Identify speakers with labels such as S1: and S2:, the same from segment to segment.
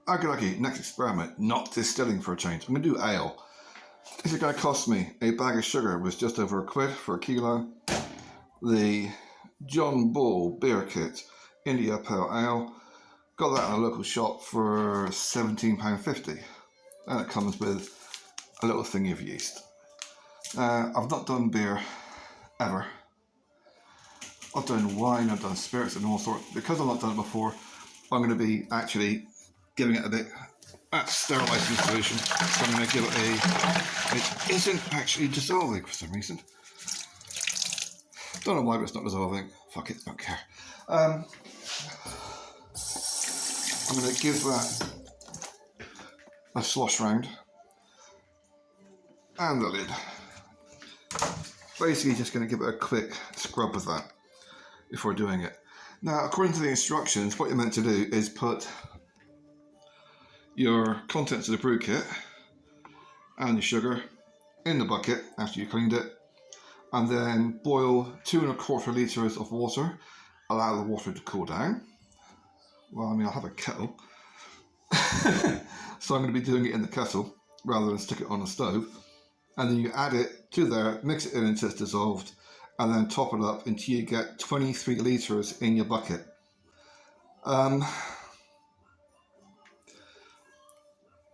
S1: Okay, next experiment, not distilling for a change. I'm going to do ale. This is going to cost me, a bag of sugar was just over £1 for a kilo. The John Bull beer kit, India Pale Ale, got that in a local shop for £17.50. And it comes with a little thingy of yeast. I've not done beer ever. I've done wine, I've done spirits and all sorts. Because I've not done it before, I'm going to be actually giving it a bit sterilising solution. So I'm going to give it it isn't actually dissolving for some reason. Don't know why, but it's not dissolving. Fuck it, don't care. I'm going to give that a slosh round and the lid. Basically just going to give it a quick scrub with that before doing it. Now, according to the instructions, what you're meant to do is put your contents of the brew kit and your sugar in the bucket after you cleaned it, and then boil 2 1/4 litres of water. Allow the water to cool down. Well, I mean, I'll have a kettle. So I'm going to be doing it in the kettle rather than stick it on the stove. And then you add it to there, mix it in until it's dissolved, and then top it up until you get 23 litres in your bucket. The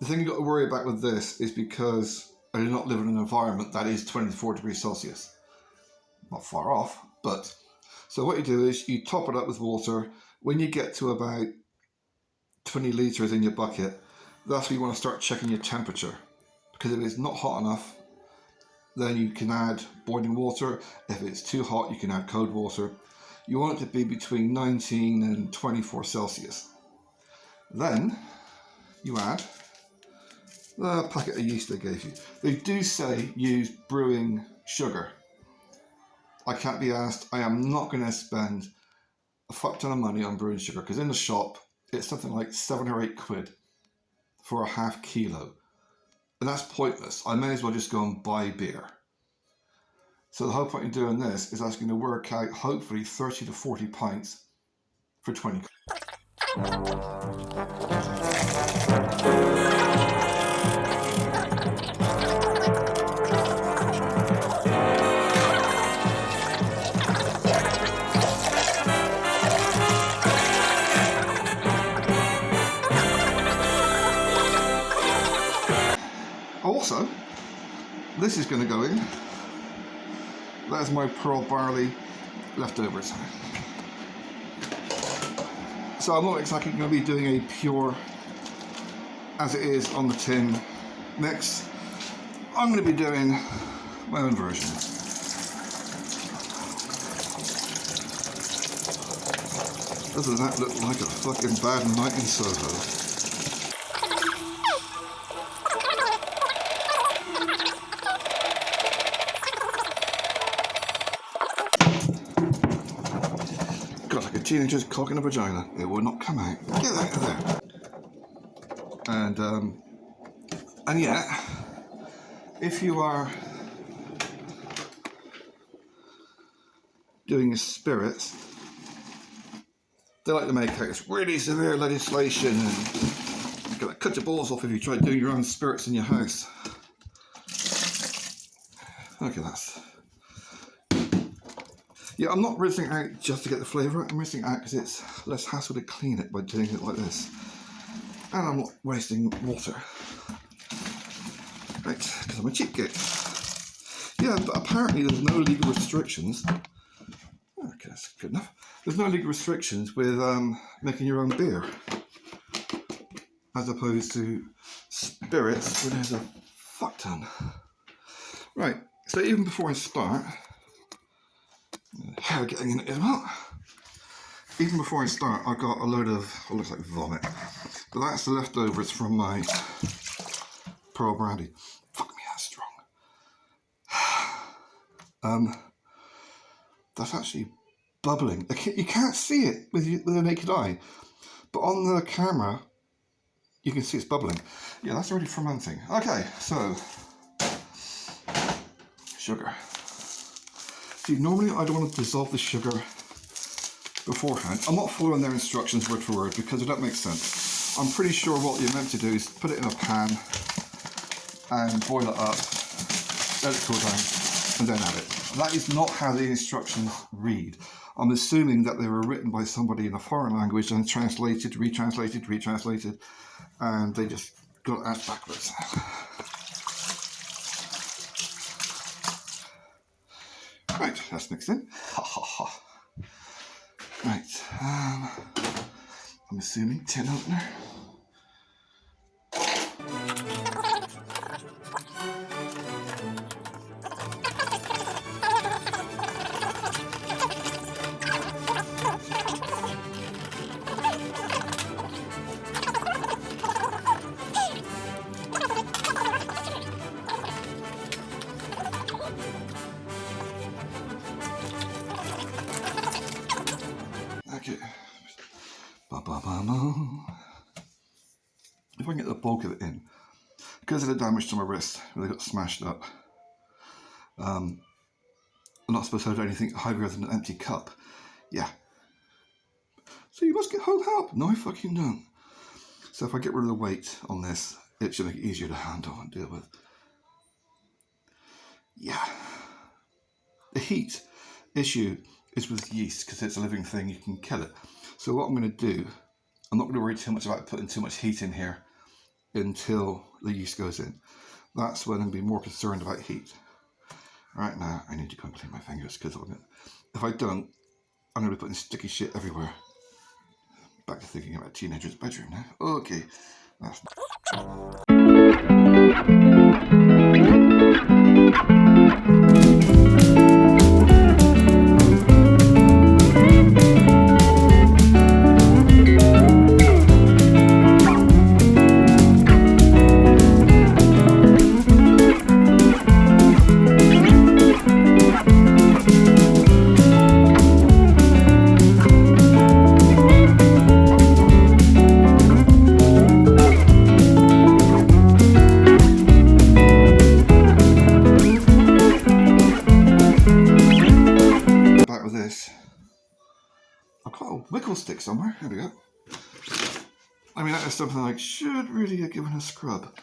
S1: thing you've got to worry about with this is because I do not live in an environment that is 24 degrees Celsius. Not far off, but... So what you do is you top it up with water. When you get to about 20 litres in your bucket, that's when you want to start checking your temperature. Because if it's not hot enough, then you can add boiling water. If it's too hot, you can add cold water. You want it to be between 19 and 24 Celsius. Then you add the packet of yeast they gave you. They do say use brewing sugar. I can't be asked. I am not going to spend a fuck ton of money on brewing sugar, because in the shop it's something like £7 or £8 for a ½ kilo. And that's pointless. I may as well just go and buy beer. So the whole point in doing this is I was going to work out hopefully 30 to 40 pints for 20. Also, this is going to go in. That's my pearl barley leftovers. So I'm not exactly going to be doing a pure, as it is on the tin, mix. I'm going to be doing my own version. Doesn't that look like a fucking bad night in Soho? Teenager's cock in a vagina. It will not come out. Get that out of there. And yet, if you are doing your spirits, they like to make out it's really severe legislation and you're gonna cut your balls off if you try doing your own spirits in your house. Okay, that's... Yeah, I'm not rinsing out just to get the flavour. I'm rinsing out because it's less hassle to clean it by doing it like this. And I'm not wasting water. Right, because I'm a cheap git. Yeah, but apparently there's no legal restrictions. Okay, that's good enough. There's no legal restrictions with making your own beer. As opposed to spirits, where there's a fuck ton. Right, so even before I start... hair getting in it as well. Even before I start, I got a load of what looks like vomit, but that's the leftovers from my pearl brandy. Fuck me, that's strong. That's actually bubbling. You can't see it with the naked eye, but on the camera you can see it's bubbling. Yeah, that's already fermenting. Okay, so sugar. See, normally I don't want to dissolve the sugar beforehand. I'm not following their instructions word for word because it don't make sense. I'm pretty sure what you're meant to do is put it in a pan and boil it up, let it cool down, and then add it. That is not how the instructions read. I'm assuming that they were written by somebody in a foreign language and translated, retranslated, and they just got it backwards. Right, that's mixed in. Right, I'm assuming tin opener. Okay. If I can get the bulk of it in, because of the damage to my wrist where they got smashed up, I'm not supposed to have anything heavier than an empty cup. Yeah. So you must get home help. No, I fucking don't. So if I get rid of the weight on this, it should make it easier to handle and deal with. Yeah. The heat issue is with yeast, because it's a living thing, you can kill it. So what I'm going to do, I'm not going to worry too much about putting too much heat in here until the yeast goes in. That's when I'm going to be more concerned about heat. Right now, I need to go and clean my fingers, because if I don't, I'm going to be putting sticky shit everywhere. Back to thinking about a teenager's bedroom now. Okay. Wiggle stick somewhere. There we go. I mean, that is something I should really have given a scrub.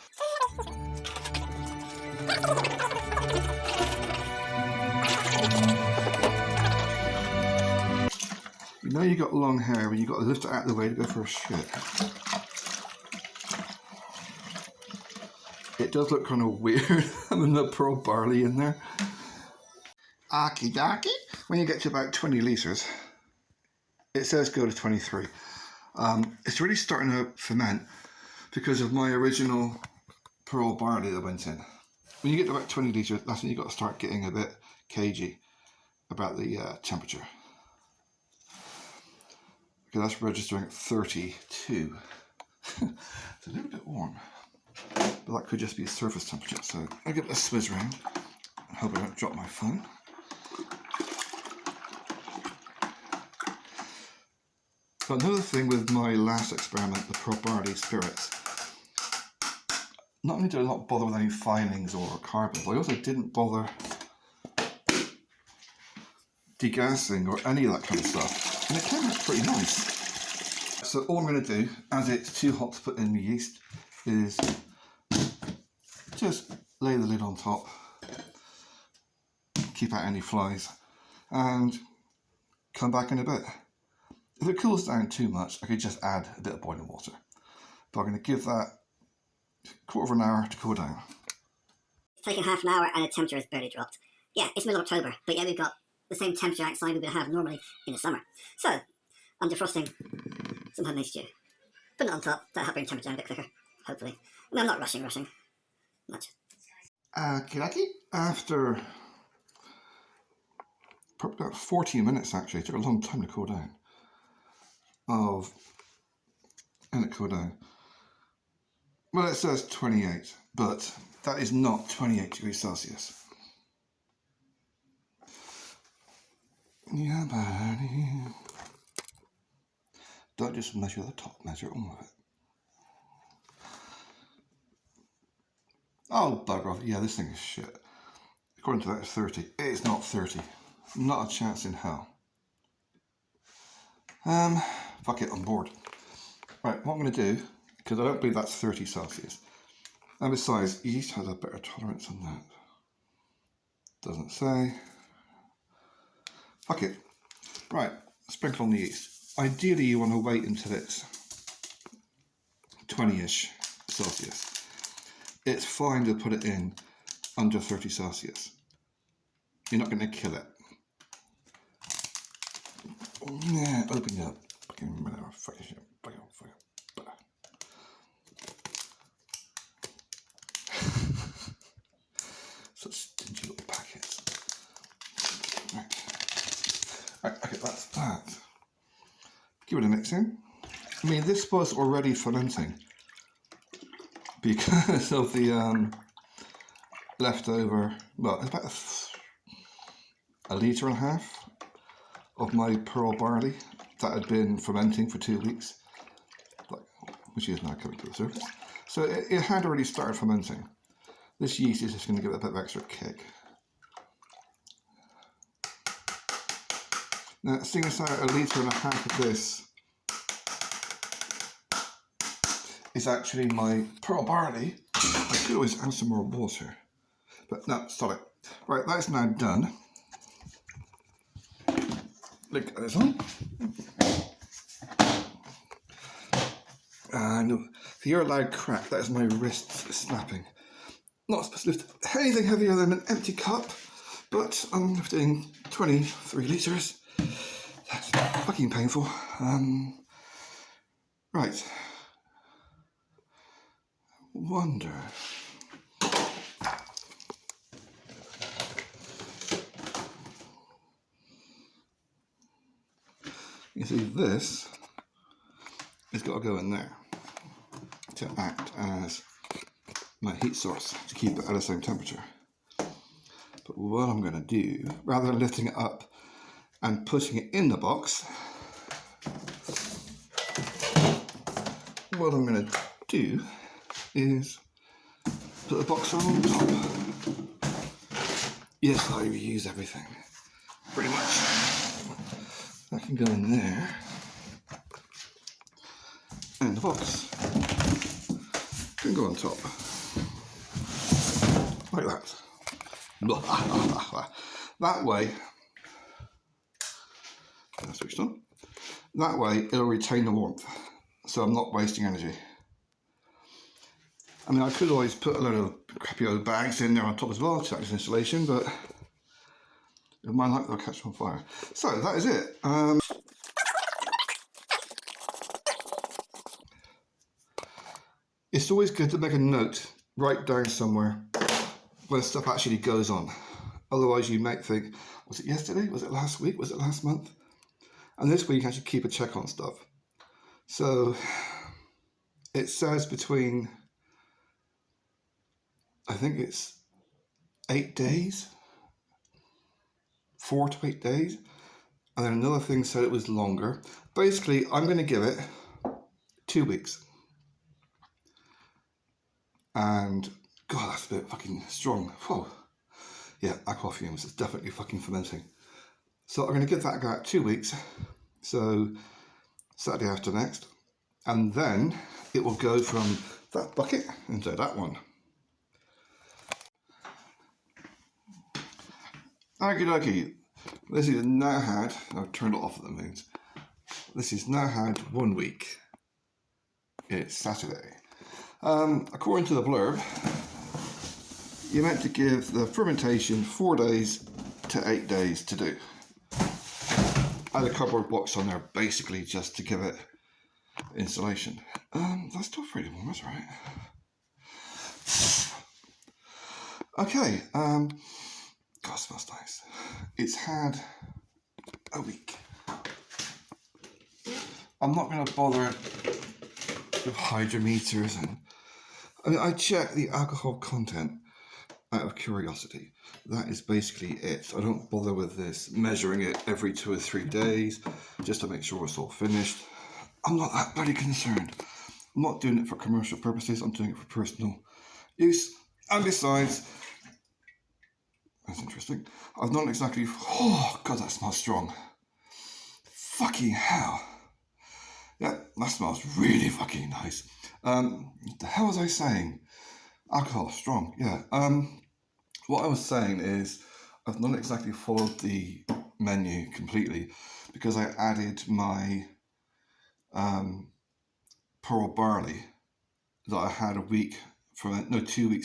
S1: You know you got long hair when you got to lift it out of the way to go for a shit. It does look kind of weird having the pearl barley in there. Aki daki. When you get to about 20 litres, it says go to 23. It's really starting to ferment because of my original pearl barley that went in. When you get to about 20 litres, that's when you've got to start getting a bit cagey about the temperature. Okay, that's registering at 32. It's a little bit warm, but that could just be surface temperature. So I give it a swizz round and hope I don't drop my phone. But another thing with my last experiment, the pearl barley spirits, not only did I not bother with any finings or carbons, I also didn't bother degassing or any of that kind of stuff, and it came out pretty nice. So all I'm going to do, as it's too hot to put in the yeast, is just lay the lid on top, keep out any flies, and come back in a bit. If it cools down too much, I could just add a bit of boiling water. But I'm going to give that a quarter of an hour to cool down.
S2: It's taken half an hour and the temperature has barely dropped. Yeah, it's middle of October, but yeah, we've got the same temperature outside we would have normally in the summer. So, I'm defrosting some homemade stew. Putting it on top, that'll help bring the temperature down a bit quicker, hopefully. I mean, I'm not rushing much.
S1: Kiraki, after probably about 40 minutes actually, it took a long time to cool down. And it cooled down. Well, it says 28, but that is not 28 degrees Celsius. Yeah, buddy. Don't just measure the top, measure all of it. Oh, bugger off. Yeah, this thing is shit. According to that, it's 30. It is not 30. Not a chance in hell. Fuck it, I'm bored. Right, what I'm going to do because I don't believe that's 30 Celsius. And besides, yeast has a better tolerance than that. Doesn't say. Fuck it. Right, sprinkle on the yeast. Ideally, you want to wait until it's 20-ish Celsius. It's fine to put it in under 30 Celsius. You're not going to kill it. Yeah, open it up. Such stingy little packets. Right, okay, that's that. Give it a mix in. I mean, this was already fermenting because of the leftover, well, it's about a litre and a half of my pearl barley that had been fermenting for 2 weeks, which is now coming to the surface. So it had already started fermenting. This yeast is just going to give it a bit of extra kick. Now, seeing as how a litre and a half of this is actually my pearl barley, I could always add some more water. But no, stop it. Right, that's now done. Look at this one. And if you hear a loud crack, that is my wrists snapping. Not supposed to lift anything heavier than an empty cup, but I'm lifting 23 litres. That's fucking painful. Right. Wonder. You see, this has got to go in there to act as my heat source to keep it at the same temperature. But what I'm going to do, rather than lifting it up and putting it in the box, what I'm going to do is put the box on top. Yes, I reuse everything, pretty much. That can go in there, and the box can go on top, like that. That way, that's switched on. That way, it'll retain the warmth, so I'm not wasting energy. I mean, I could always put a load of crappy old bags in there on top as well to act as insulation, but with my luck, they'll catch on fire. So that is it. It's always good to make a note, write down somewhere when stuff actually goes on. Otherwise, you might think, was it yesterday? Was it last week? Was it last month? And this week, I should keep a check on stuff. So it says between, I think it's 8 days, 4 to 8 days. And then another thing said it was longer. Basically, I'm going to give it 2 weeks. And God, that's a bit fucking strong. Whoa. Yeah, alcohol fumes is definitely fucking fermenting. So I'm going to give that a go at 2 weeks. So Saturday after next. And then it will go from that bucket into that one. Okie dokie. This is now had, I've turned it off at the moment. This is now had 1 week. It's Saturday. According to the blurb, you're meant to give the fermentation 4 days to 8 days to do. I had a cardboard box on there basically just to give it insulation. That's still pretty warm, that's right. Okay, God, it smells nice. It's had a week. I'm not going to bother with hydrometers and I mean, I check the alcohol content out of curiosity. That is basically it. I don't bother with this measuring it every 2 or 3 days just to make sure it's all finished. I'm not that bloody concerned. I'm not doing it for commercial purposes. I'm doing it for personal use. And besides, that's interesting. I've not exactly. Oh God, that smells strong. Fucking hell. Yeah, that smells really fucking nice. The hell was I saying? Alcohol, strong, yeah. What I was saying is I've not exactly followed the menu completely because I added my pearl barley that I had 2 weeks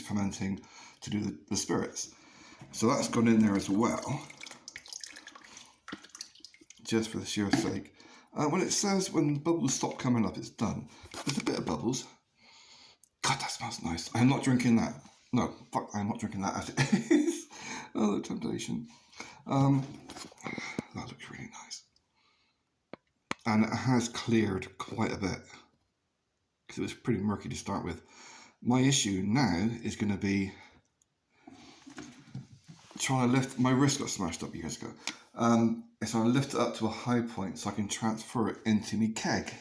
S1: fermenting to do the spirits. So that's gone in there as well, just for the sheer sake. When it says when the bubbles stop coming up, it's done. There's a bit of bubbles. God, that smells nice. I'm not drinking that. No, fuck, I'm not drinking that as it is. Oh, the temptation. That looks really nice. And it has cleared quite a bit because it was pretty murky to start with. My issue now is going to be trying to lift. My wrist got smashed up years ago. So I lift it up to a high point so I can transfer it into my keg.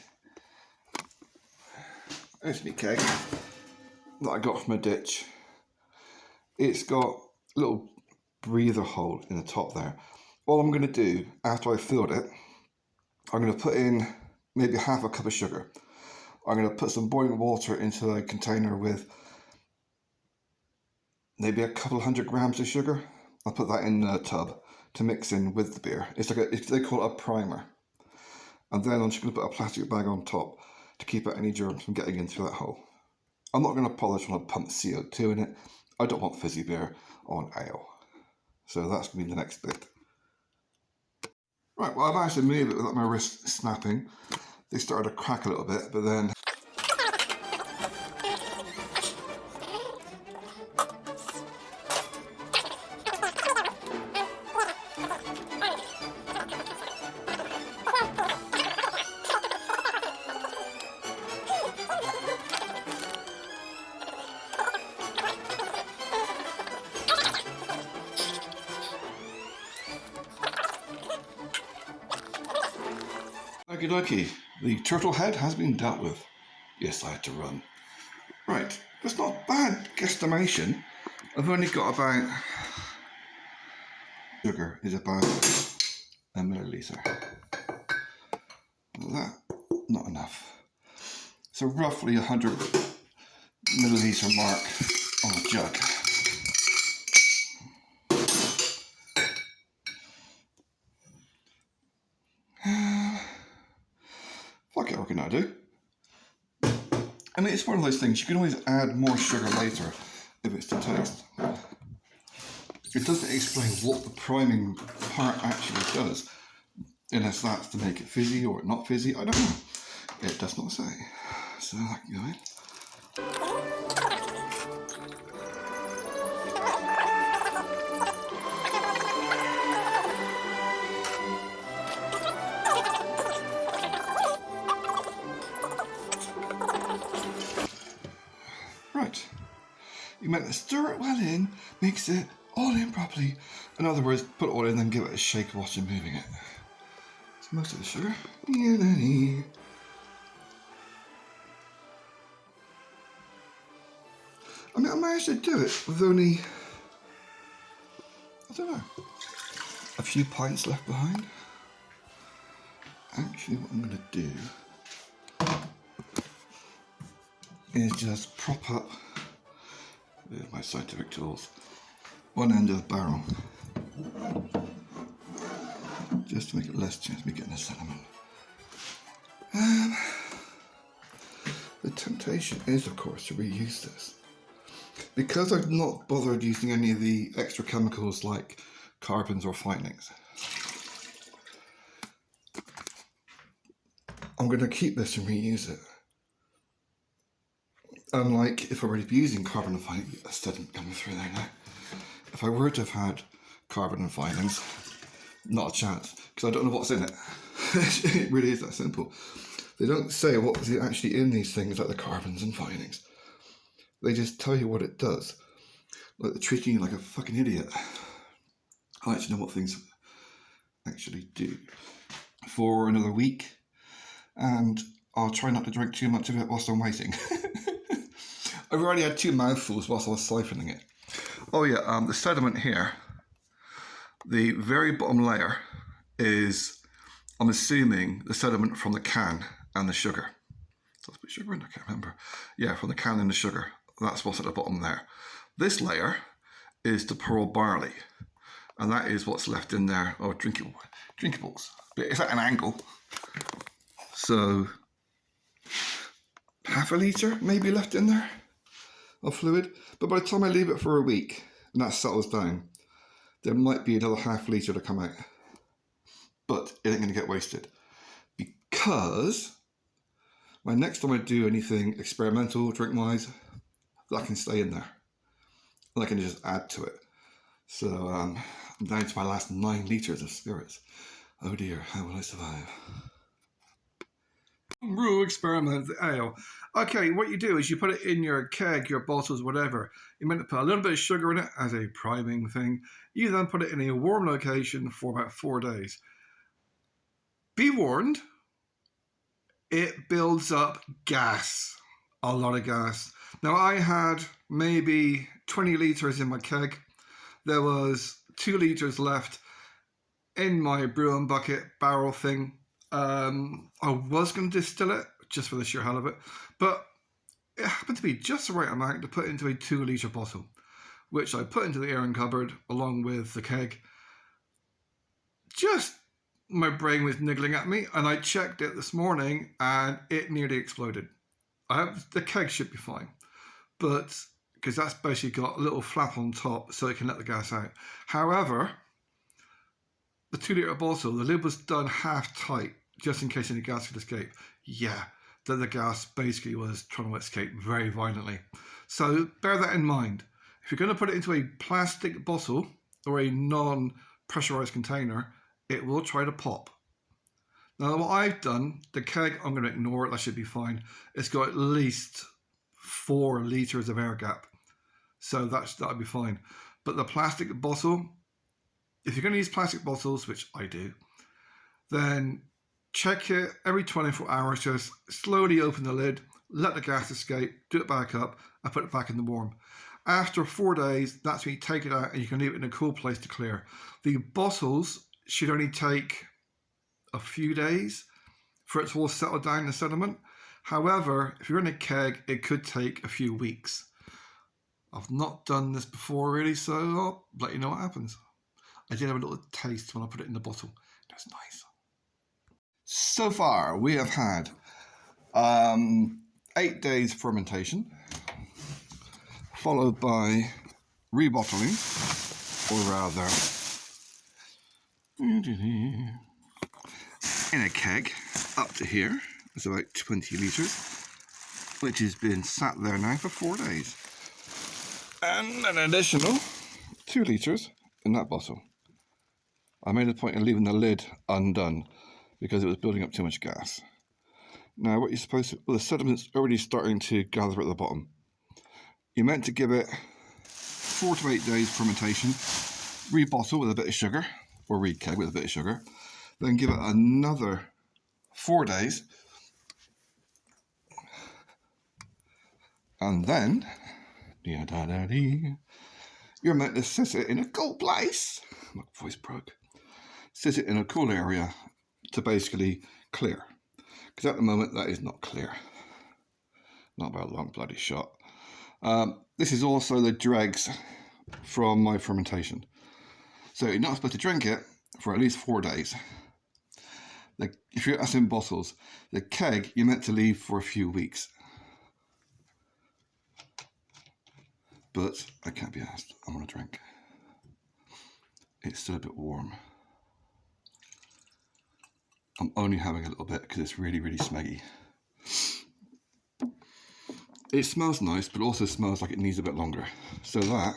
S1: There's my keg that I got from a ditch. It's got a little breather hole in the top there. All I'm going to do after I filled it, I'm going to put in maybe half a cup of sugar. I'm going to put some boiling water into a container with maybe a couple 100 grams of sugar. I'll put that in a tub to mix in with the beer. They call it a primer. And then I'm just going to put a plastic bag on top to keep out any germs from getting in through that hole. I'm not going to polish on a pump CO2 in it. I don't want fizzy beer on ale. So that's going to be the next bit. Right, well, I've actually made it without my wrist snapping. They started to crack a little bit, but then okie dokie, the turtle head has been dealt with. Yes, I had to run. Right, that's not a bad guesstimation. I've only got about... Sugar is about a milliliter. That, not enough. So roughly 100 milliliter mark on a jug. Fuck it, what can I do? I mean, it's one of those things, you can always add more sugar later if it's to taste. It doesn't explain what the priming part actually does, unless that's to make it fizzy or not fizzy, I don't know. It does not say. So that can go in. Right, you meant to stir it well in, mix it all in properly. In other words, put it all in, then give it a shake whilst you're moving it. So most of the sugar. I mean, I managed to do it with only, I don't know, a few pints left behind. Actually, what I'm going to do is just prop up with my scientific tools one end of the barrel, just to make it less chance of me getting a sediment. The temptation is, of course, to reuse this. Because I've not bothered using any of the extra chemicals like carbons or finings, I'm going to keep this and reuse it. Unlike if I were to be using carbon and finings, a sediment coming through there now. If I were to have had carbon and finings, not a chance, because I don't know what's in it. It really is that simple. They don't say what's actually in these things like the carbons and finings. They just tell you what it does. Like they're treating you like a fucking idiot. I like to know what things actually do. For another week, and I'll try not to drink too much of it whilst I'm waiting. I've already had 2 mouthfuls whilst I was siphoning it. Oh yeah, the sediment here, the very bottom layer is, I'm assuming, the sediment from the can and the sugar. Does put sugar in? I can't remember. Yeah, from the can and the sugar. That's what's at the bottom there. This layer is the pearl barley, and that is what's left in there of drinkables. But it's at an angle, so half a litre maybe left in there of fluid. But by the time I leave it for a week and that settles down, there might be another half litre to come out. But it ain't going to get wasted, because my next time I do anything experimental drink-wise, that can stay in there. And I can just add to it. So I'm down to my last 9 litres of spirits. Oh dear, how will I survive? Brew experiment ale. Okay, what you do is you put it in your keg, your bottles, whatever. You're meant to put a little bit of sugar in it as a priming thing. You then put it in a warm location for about 4 days. Be warned, it builds up gas, a lot of gas. Now I had maybe 20 litres in my keg. There was 2 litres left in my brewing bucket barrel thing. I was going to distill it just for the sheer hell of it, but it happened to be just the right amount to put into a 2 litre bottle, which I put into the airing cupboard along with the keg. Just my brain was niggling at me, and I checked it this morning and it nearly exploded. The keg should be fine, but because that's basically got a little flap on top so it can let the gas out. However, the 2 litre bottle, the lid was done half tight just in case any gas could escape. Yeah, then the gas basically was trying to escape very violently. So bear that in mind. If you're going to put it into a plastic bottle or a non-pressurized container, it will try to pop. Now what I've done, the keg, I'm going to ignore it, that should be fine. It's got at least 4 litres of air gap, so that'll be fine. But the plastic bottle, if you're going to use plastic bottles, which I do, then check it every 24 hours, just slowly open the lid, let the gas escape, do it back up, and put it back in the warm. After 4 days, that's when you take it out and you can leave it in a cool place to clear. The bottles should only take a few days for it to all settle down in the sediment. However, if you're in a keg, it could take a few weeks. I've not done this before really, so I'll let you know what happens. I did have a little taste when I put it in the bottle. It was nice. So far, we have had 8 days fermentation, followed by rebottling, or rather, in a keg up to here. It's about 20 litres, which has been sat there now for 4 days. And an additional 2 litres in that bottle. I made a point of leaving the lid undone because it was building up too much gas. Now what you're supposed to, well, the sediment's already starting to gather at the bottom. You're meant to give it 4 to 8 days fermentation, rebottle with a bit of sugar, or re-keg with a bit of sugar, then give it another 4 days, and then you're meant to sit it in a cool place. My voice broke. Sit it in a cool area to basically clear, because at the moment that is not clear, not by a long bloody shot. This is also the dregs from my fermentation, so you're not supposed to drink it for at least 4 days. If you're in bottles, the keg you're meant to leave for a few weeks. But I can't be asked, I want to drink. It's still a bit warm. I'm only having a little bit because it's really, really smeggy. It smells nice, but also smells like it needs a bit longer. So that,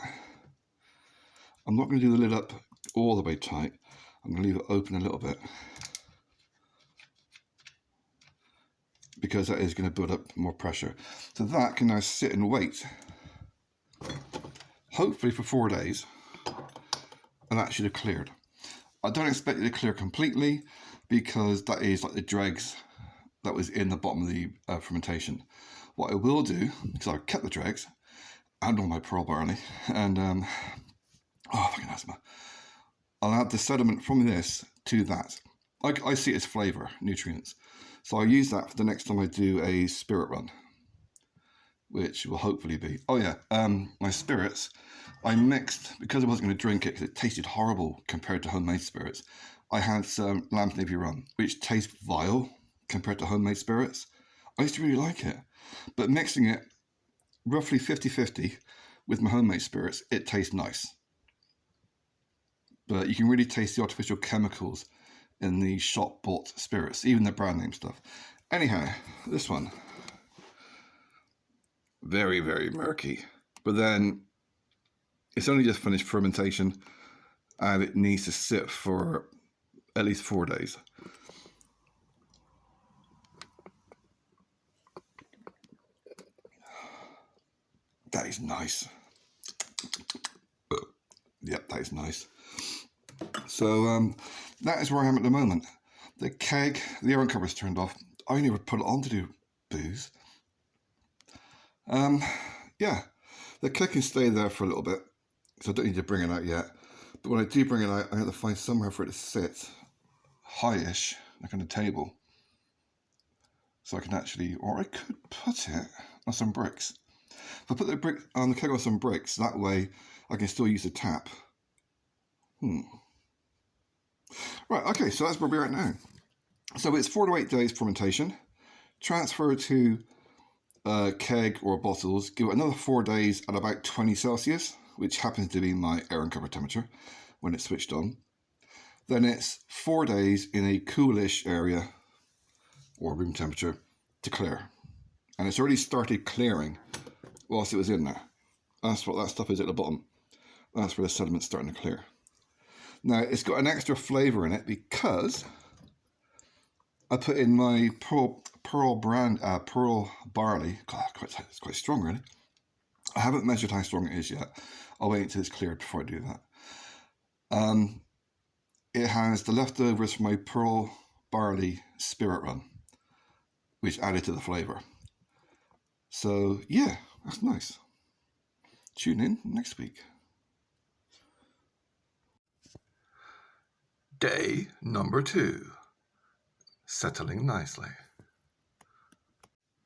S1: I'm not going to do the lid up all the way tight. I'm going to leave it open a little bit, because that is going to build up more pressure. So that can now sit and wait, hopefully for 4 days, and that should have cleared. I don't expect it to clear completely, because that is like the dregs that was in the bottom of the fermentation. What I will do, because I've kept the dregs and all my pearl barley, and fucking asthma, I'll add the sediment from this to that. I see it as flavour, nutrients. So I'll use that for the next time I do a spirit run, which will hopefully be, oh yeah, my spirits, I mixed, because I wasn't going to drink it because it tasted horrible compared to homemade spirits, I had some Lamb's Navy rum, which tastes vile compared to homemade spirits. I used to really like it, but mixing it roughly 50-50 with my homemade spirits, it tastes nice. But you can really taste the artificial chemicals in the shop-bought spirits, even the brand name stuff. Anyhow, this one, very, very murky. But then it's only just finished fermentation and it needs to sit for at least 4 days. That is nice. Yep, that is nice. So that is where I am at the moment. The keg, the air cover's turned off. I only ever put it on to do booze. Yeah, the keg can stay there for a little bit, so I don't need to bring it out yet. But when I do bring it out, I have to find somewhere for it to sit high-ish, like on a table. So I can actually, or I could put it on some bricks. If I put the brick on the keg on some bricks, that way I can still use the tap. Right, okay, so that's where we're at now. So it's 4 to 8 days fermentation. Transfer to keg or bottles. Give it another 4 days at about 20 Celsius, which happens to be my air and cover temperature when it's switched on. Then it's 4 days in a coolish area or room temperature to clear. And it's already started clearing whilst it was in there. That's what that stuff is at the bottom. That's where the sediment's starting to clear. Now, it's got an extra flavour in it because I put in my pearl barley. God, it's quite strong, really. I haven't measured how strong it is yet. I'll wait until it's cleared before I do that. It has the leftovers from my pearl barley spirit run, which added to the flavour. So, yeah, that's nice. Tune in next week. Day number 2. Settling nicely.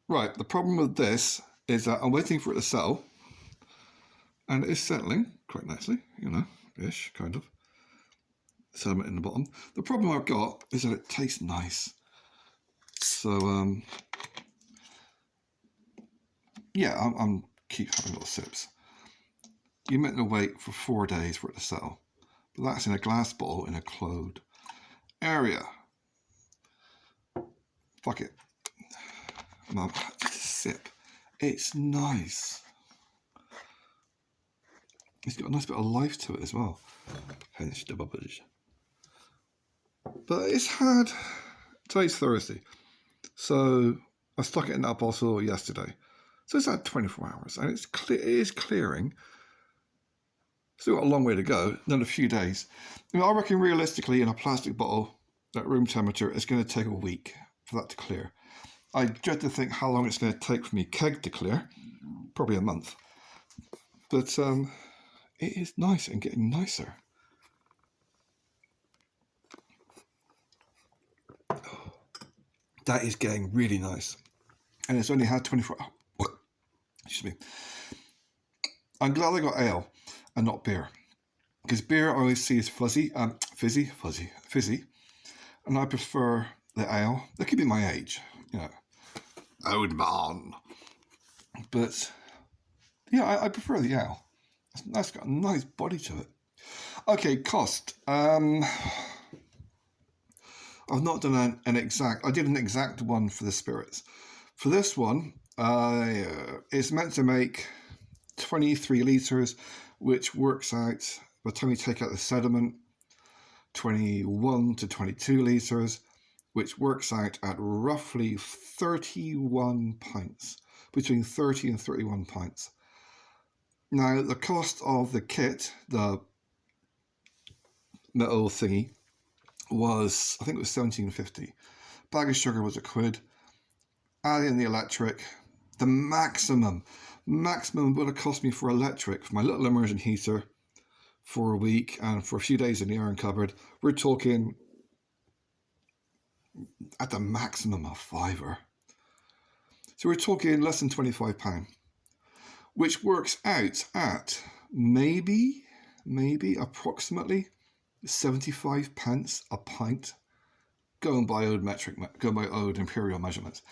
S1: Right, the problem with this is that I'm waiting for it to settle, and it is settling quite nicely, you know, ish, kind of. Sediment in the bottom. The problem I've got is that it tastes nice. So, yeah, I'm keep having little sips. You're meant to wait for 4 days for it to settle, but that's in a glass bottle in a closed area. Fuck it. No, just a sip. It's nice. It's got a nice bit of life to it as well. Hence the bubbles. But it's had, today's Thursday, so I stuck it in that bottle yesterday. So it's had 24 hours, and it is clearing. Still got a long way to go, another few days. I reckon realistically in a plastic bottle at room temperature, it's going to take a week for that to clear. I dread to think how long it's going to take for me keg to clear, probably a month. But it is nice and getting nicer. That is getting really nice. And it's only had 24 hours. Excuse me. I'm glad I got ale and not beer. Because beer I always see as fizzy. And I prefer the ale. That could be my age, you know. Old man. But, yeah, I prefer the ale. That's got a nice body to it. Okay, cost. I've not done an exact. I did an exact one for the spirits. For this one, it's meant to make 23 litres, which works out, by the time you take out the sediment, 21 to 22 litres, which works out at roughly 31 pints, between 30 and 31 pints. Now, the cost of the kit, the metal thingy, was, I think it was $17.50. Bag of sugar was £1. Add in the electric. The maximum would have cost me for electric, for my little immersion heater, for a week and for a few days in the iron cupboard. We're talking at the maximum a £5. So we're talking less than £25, which works out at maybe approximately 75 pence a pint, going by old imperial measurements.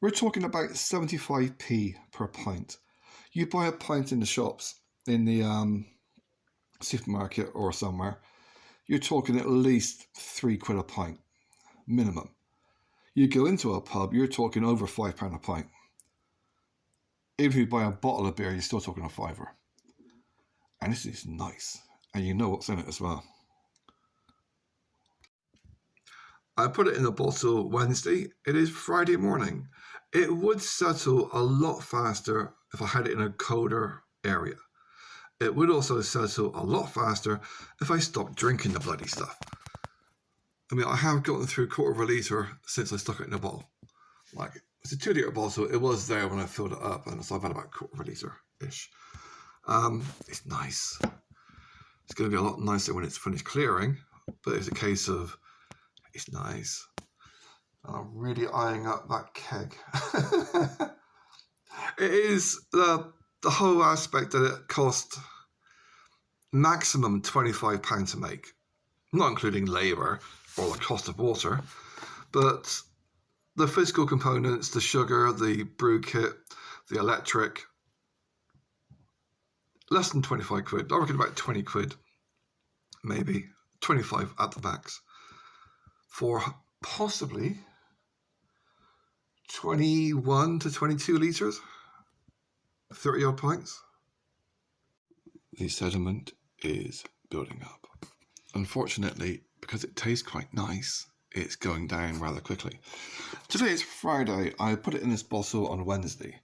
S1: We're talking about 75p per pint. You buy a pint in the shops, in the supermarket or somewhere, you're talking at least £3 a pint, minimum. You go into a pub, you're talking over £5 a pint. Even if you buy a bottle of beer, you're still talking a £5. And this is nice. And you know what's in it as well. I put it in a bottle Wednesday. It is Friday morning. It would settle a lot faster if I had it in a colder area. It would also settle a lot faster if I stopped drinking the bloody stuff. I mean, I have gotten through 1/4 litre since I stuck it in a bottle. Like, it's a 2 litre bottle. It was there when I filled it up, and so I've had about 1/4 litre-ish. It's nice. It's going to be a lot nicer when it's finished clearing, but it's a case of, it's nice. I'm really eyeing up that keg. It is the whole aspect that it cost maximum £25 to make, not including labour or the cost of water, but the physical components, the sugar, the brew kit, the electric, less than 25 quid. I reckon about 20 quid, maybe 25 at the max, for possibly 21 to 22 litres, 30 odd pints. The sediment is building up. Unfortunately, because it tastes quite nice, it's going down rather quickly. Today is Friday. I put it in this bottle on Wednesday,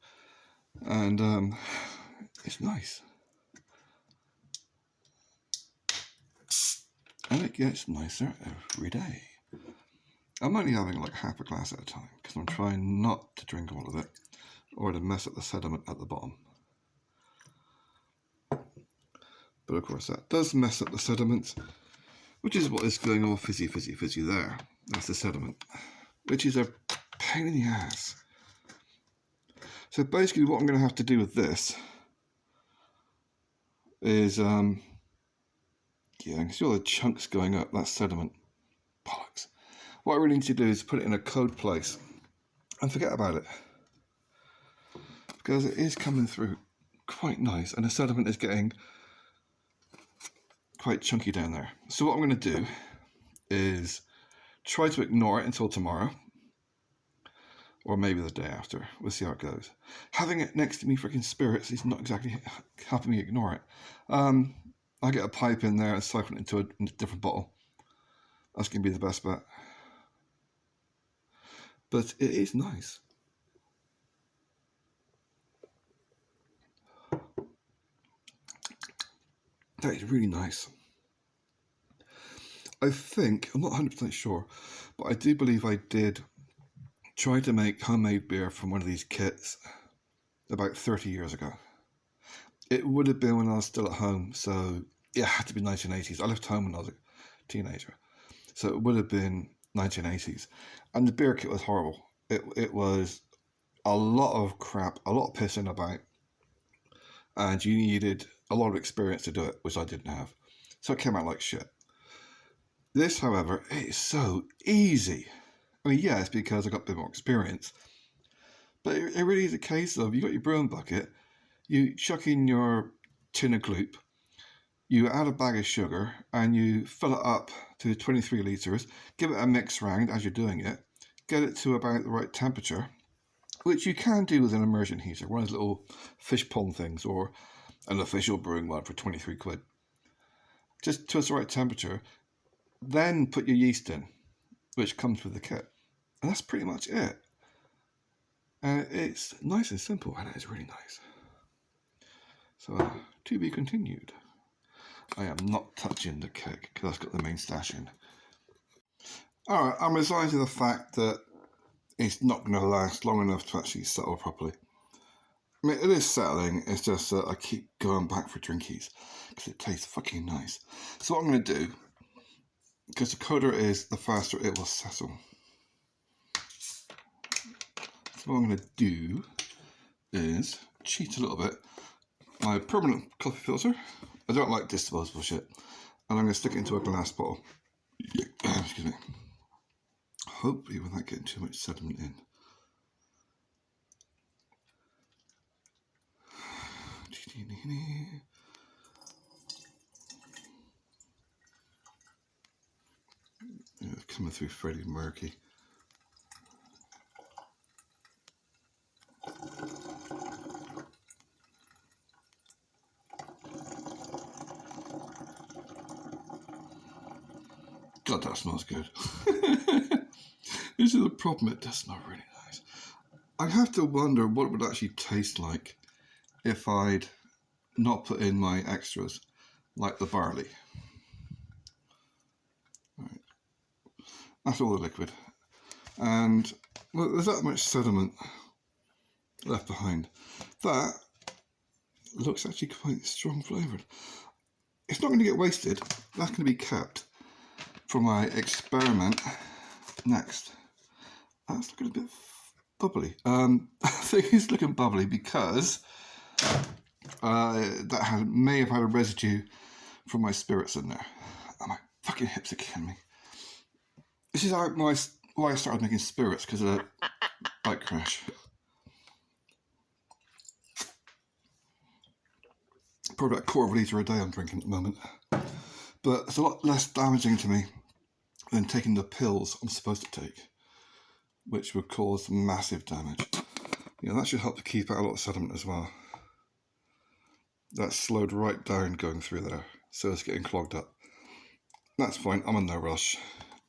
S1: and it's nice. And it gets nicer every day. I'm only having like half a glass at a time because I'm trying not to drink all of it or to mess up the sediment at the bottom. But of course that does mess up the sediment, which is what is going all fizzy there. That's the sediment, which is a pain in the ass. So basically what I'm going to have to do with this is, yeah, I can see all the chunks going up, that's sediment. Bollocks. What I really need to do is put it in a cold place and forget about it, because it is coming through quite nice and the sediment is getting quite chunky down there. So what I'm going to do is try to ignore it until tomorrow, or maybe the day after. We'll see how it goes. Having it next to me freaking spirits is not exactly helping me ignore it. I get a pipe in there and siphon it into a different bottle. That's going to be the best bet. But it is nice. That is really nice. I think, I'm not 100% sure, but I do believe I did try to make homemade beer from one of these kits about 30 years ago. It would have been when I was still at home, so yeah, it had to be 1980s. I left home when I was a teenager, so it would have been 1980s. And the beer kit was horrible. It was a lot of crap, a lot of pissing about, and you needed a lot of experience to do it, which I didn't have. So it came out like shit. This, however, is so easy. I mean, yeah, it's because I got a bit more experience, but it really is a case of you got your brewing bucket, you chuck in your tin of gloop, you add a bag of sugar, and you fill it up to 23 litres, give it a mix round as you're doing it, get it to about the right temperature, which you can do with an immersion heater, one of those little fish pond things, or an official brewing one for 23 quid. Just to the right temperature, then put your yeast in, which comes with the kit. And that's pretty much it. It's nice and simple, and it is really nice. So, to be continued. I am not touching the keg, because that's got the main stash in. Alright, I'm resigned to the fact that it's not going to last long enough to actually settle properly. I mean, it is settling, it's just that I keep going back for drinkies, because it tastes fucking nice. So what I'm going to do, because the colder it is, the faster it will settle. what I'm going to do is cheat a little bit. My permanent coffee filter, I don't like disposable shit, and I'm going to stick it into a glass bottle. Excuse me. Hopefully without getting too much sediment in. Yeah, coming through fairly murky. God, that smells good. This is the problem, it does smell really nice. I have to wonder what it would actually taste like if I'd not put in my extras, like the barley. Right. That's all the liquid. And look, there's that much sediment left behind. That looks actually quite strong flavoured. It's not going to get wasted. That's going to be kept for my experiment next. That's looking a bit bubbly. I think it's looking bubbly because that may have had a residue from my spirits in there. Oh, my fucking hips are killing me. This is why I started making spirits, because of the bike crash. Probably about a quarter of a litre a day I'm drinking at the moment. But it's a lot less damaging to me than taking the pills I'm supposed to take, which would cause massive damage. Yeah, that should help to keep out a lot of sediment as well. That slowed right down going through there, so it's getting clogged up. That's fine, I'm in no rush.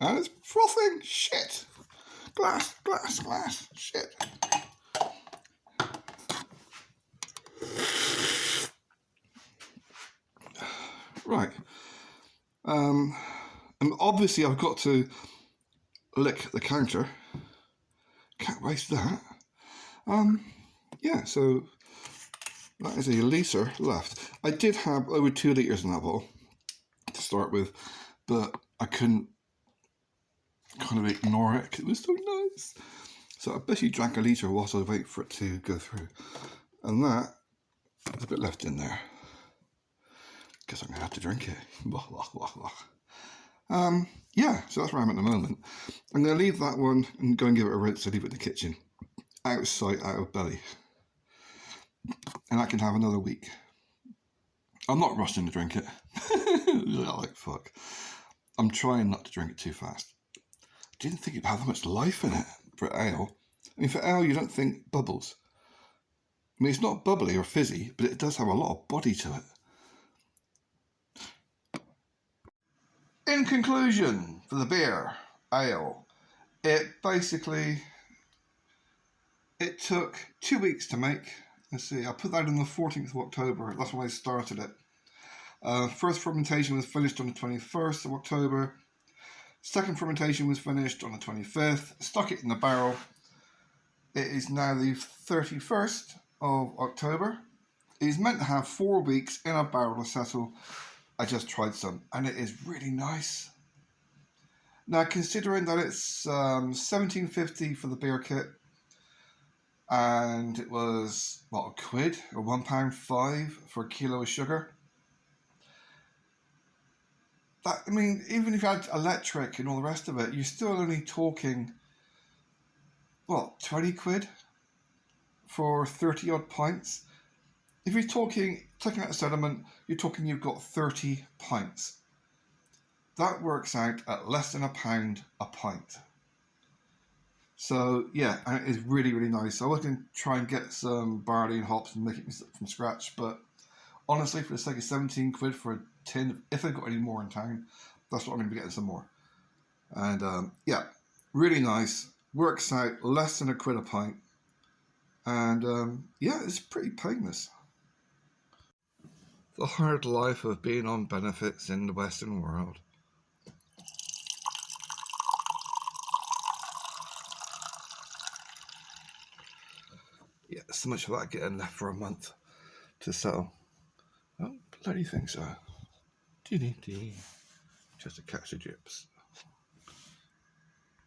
S1: And it's frothing! Shit! Glass, glass, glass, shit. Right. And obviously I've got to lick the counter. Can't waste that. Yeah, so that is a litre left. I did have over 2 litres in that bottle to start with, but I couldn't kind of ignore it because it was so nice. So I basically drank a litre whilst I wait for it to go through. And that, there's a bit left in there. Guess I'm going to have to drink it. Yeah, so that's where I'm at the moment. I'm going to leave that one and go and give it a rinse. I'll leave it in the kitchen. Out of sight, out of belly. And I can have another week. I'm not rushing to drink it. Like, fuck. I'm trying not to drink it too fast. Didn't think it'd have that much life in it for ale. I mean, for ale, you don't think bubbles. I mean, it's not bubbly or fizzy, but it does have a lot of body to it. In conclusion, for the beer, ale, it took 2 weeks to make. Let's see, I put that on the 14th of October. That's when I started it. First fermentation was finished on the 21st of October. Second fermentation was finished on the 25th. Stuck it in the barrel. It is now the 31st of October. It is meant to have 4 weeks in a barrel to settle. I just tried some and it is really nice. Now, considering that it's $17.50 for the beer kit, and it was, what, £1 or £1.05 for a kilo of sugar. That, I mean, even if you had electric and all the rest of it, you're still only talking, what, £20 for 30 odd pints? If you're talking, taking out the sediment, you're talking you've got 30 pints. That works out at less than £1 a pint. So yeah, and it is really, really nice. I was going to try and get some barley and hops and make it from scratch, but honestly, for the sake of £17 for a tin, if they've got any more in town, that's what I'm going to be getting some more. And yeah, really nice. Works out less than £1 a pint. And yeah, it's pretty painless. The hard life of being on benefits in the Western world. Yeah, so much of that getting left for a month to sell. I don't bloody think so. Just a catch of chips.